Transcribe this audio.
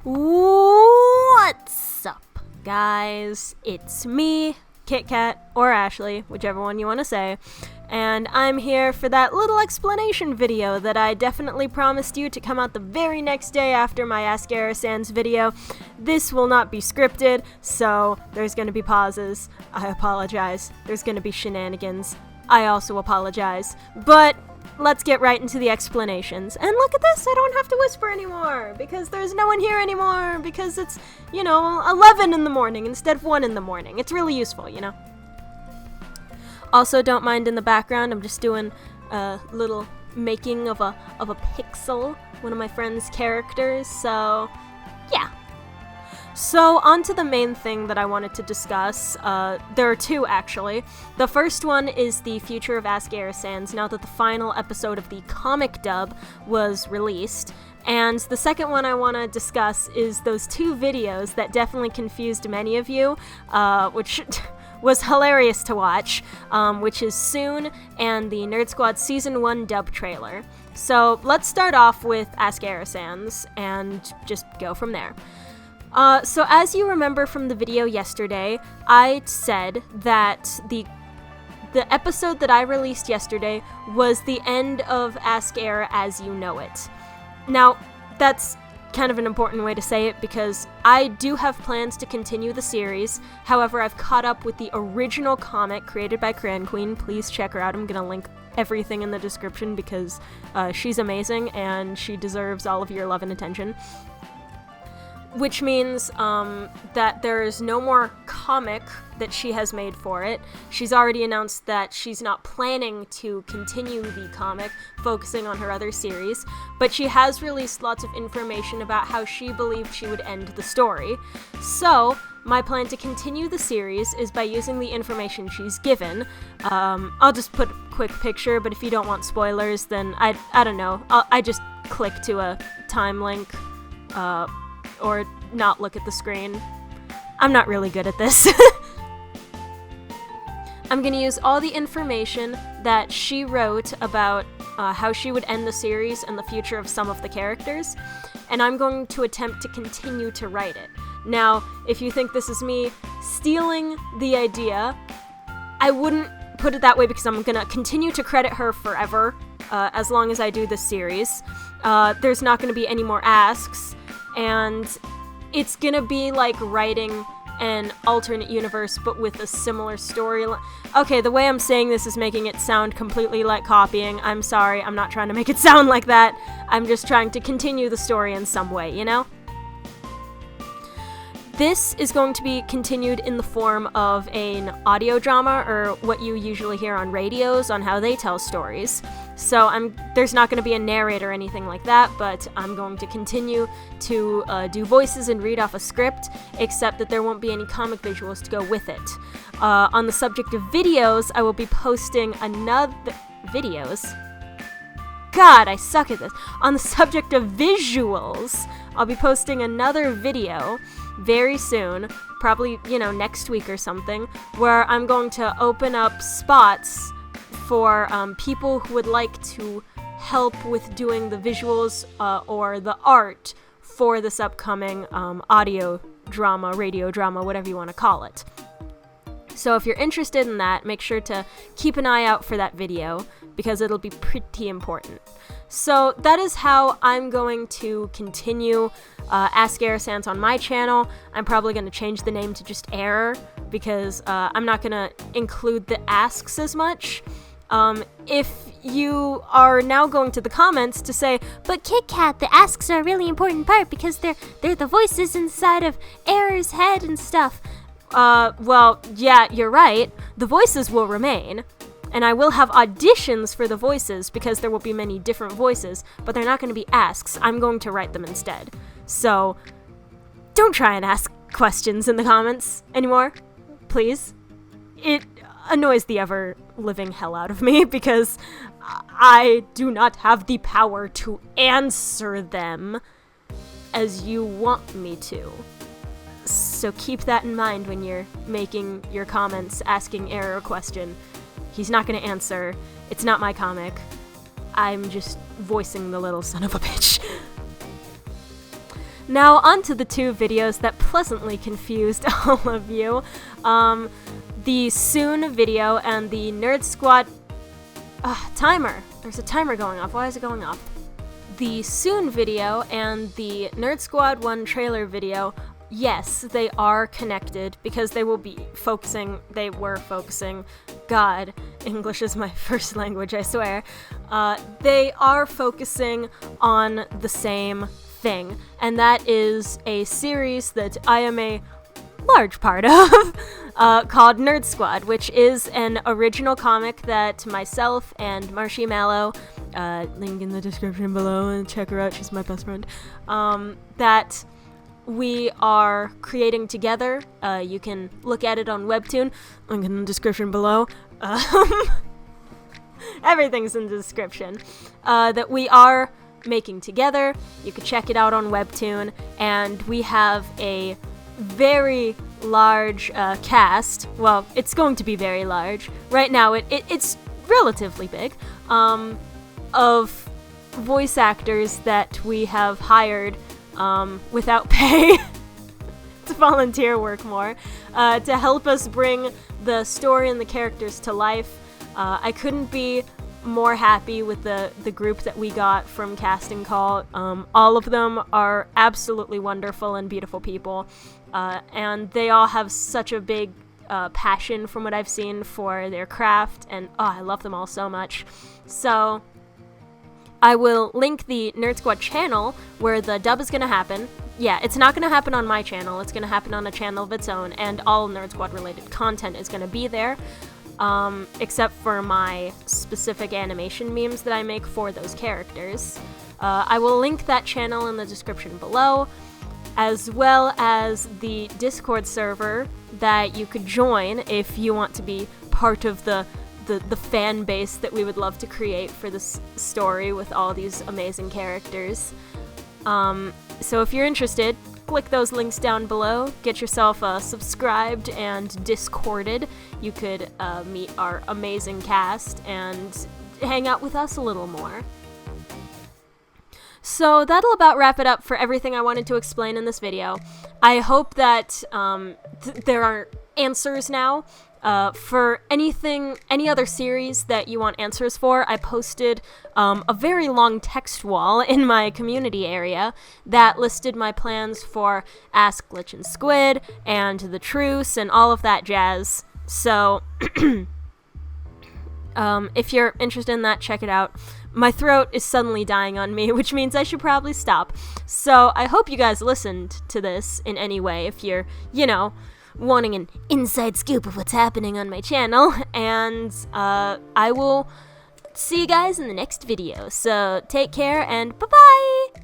What's up, guys? It's me, Kit Kat, or Ashley, whichever one you want to say, and I'm here for that little explanation video that I definitely promised you to come out the very next day after my Ask Era Sans video. This will not be scripted, so there's gonna be pauses. I apologize. There's gonna be shenanigans. I also apologize. But let's get right into the explanations. And look at this, I don't have to whisper anymore, because there's no one here anymore, because it's, 11 in the morning instead of 1 in the morning. It's really useful, Also, don't mind in the background, I'm just doing a little making of a pixel, one of my friend's characters, so yeah. So, on to the main thing that I wanted to discuss. There are two, actually. The first one is the future of Ask Era Sans now that the final episode of the comic dub was released. And the second one I want to discuss is those two videos that definitely confused many of you, which was hilarious to watch, which is Soon and the Nerd Squad Season 1 dub trailer. So, let's start off with Ask Era Sans and just go from there. So as you remember from the video yesterday, I said that the episode that I released yesterday was the end of Ask Era as you know it. Now, that's kind of an important way to say it because I do have plans to continue the series. However, I've caught up with the original comic created by Crayon Queen. Please check her out. I'm gonna link everything in the description because she's amazing and she deserves all of your love and attention. Which means that there is no more comic that she has made for it. She's already announced that she's not planning to continue the comic, focusing on her other series, but she has released lots of information about how she believed she would end the story. So, my plan to continue the series is by using the information she's given. I'll just put a quick picture, but if you don't want spoilers, then I don't know. I just click to a time link, or not look at the screen. I'm not really good at this. I'm gonna use all the information that she wrote about how she would end the series and the future of some of the characters, and I'm going to attempt to continue to write it. Now, if you think this is me stealing the idea, I wouldn't put it that way because I'm gonna continue to credit her forever, as long as I do this series. There's not gonna be any more asks, and it's gonna be like writing an alternate universe but with a similar storyline. Okay, the way I'm saying this is making it sound completely like copying. I'm sorry, I'm not trying to make it sound like that. I'm just trying to continue the story in some way, This is going to be continued in the form of an audio drama, or what you usually hear on radios on how they tell stories. So there's not going to be a narrator or anything like that, but I'm going to continue to do voices and read off a script, except that there won't be any comic visuals to go with it. On the subject of videos, I will be posting another... Videos? God, I suck at this. On the subject of visuals, I'll be posting another video very soon, probably, next week or something, where I'm going to open up spots for people who would like to help with doing the visuals or the art for this upcoming audio drama, radio drama, whatever you want to call it. So if you're interested in that, make sure to keep an eye out for that video, because it'll be pretty important. So that is how I'm going to continue Ask Era Sans on my channel. I'm probably going to change the name to just Error, because I'm not going to include the asks as much. If you are now going to the comments to say, but Kit Kat, the asks are a really important part because they're the voices inside of Error's head and stuff. Well, yeah, you're right. The voices will remain. And I will have auditions for the voices because there will be many different voices, but they're not going to be asks. I'm going to write them instead. So, don't try and ask questions in the comments anymore, please. It annoys the ever-living hell out of me because I do not have the power to answer them as you want me to. So keep that in mind when you're making your comments, asking Error a question. He's not going to answer. It's not my comic. I'm just voicing the little son of a bitch. Now on to the two videos that pleasantly confused all of you. The Soon video and the Nerd Squad... timer! There's a timer going off. Why is it going off? The Soon video and the Nerd Squad 1 trailer video, yes, they are connected because they were focusing, God, English is my first language, I swear. They are focusing on the same thing, and that is a series that I am a large part of, called Nerd Squad, which is an original comic that myself and Marshie Mallow, link in the description below, and check her out, she's my best friend, that we are creating together. You can look at it on Webtoon, link in the description below. Everything's in the description. That we are making together. You can check it out on Webtoon, and we have a very large cast. Well, it's going to be very large. Right now, it's relatively big, of voice actors that we have hired without pay to volunteer work more, to help us bring the story and the characters to life. I couldn't be more happy with the group that we got from Casting Call. All of them are absolutely wonderful and beautiful people, and they all have such a big passion, from what I've seen, for their craft, and I love them all so much. So I will link the Nerd Squad channel where the dub is going to happen. Yeah, it's not going to happen on my channel, it's going to happen on a channel of its own, and all Nerd Squad related content is going to be there, except for my specific animation memes that I make for those characters. I will link that channel in the description below, as well as the Discord server that you could join if you want to be part of the fan base that we would love to create for this story with all these amazing characters. So if you're interested, click those links down below, get yourself subscribed and Discorded. You could meet our amazing cast and hang out with us a little more. So that'll about wrap it up for everything I wanted to explain in this video. I hope that there are answers now. For any other series that you want answers for, I posted a very long text wall in my community area that listed my plans for Ask Glitch and Squid and The Truce and all of that jazz. So if you're interested in that, check it out. My throat is suddenly dying on me, which means I should probably stop. So I hope you guys listened to this in any way if you're, wanting an inside scoop of what's happening on my channel, and I will see you guys in the next video. So take care and bye-bye!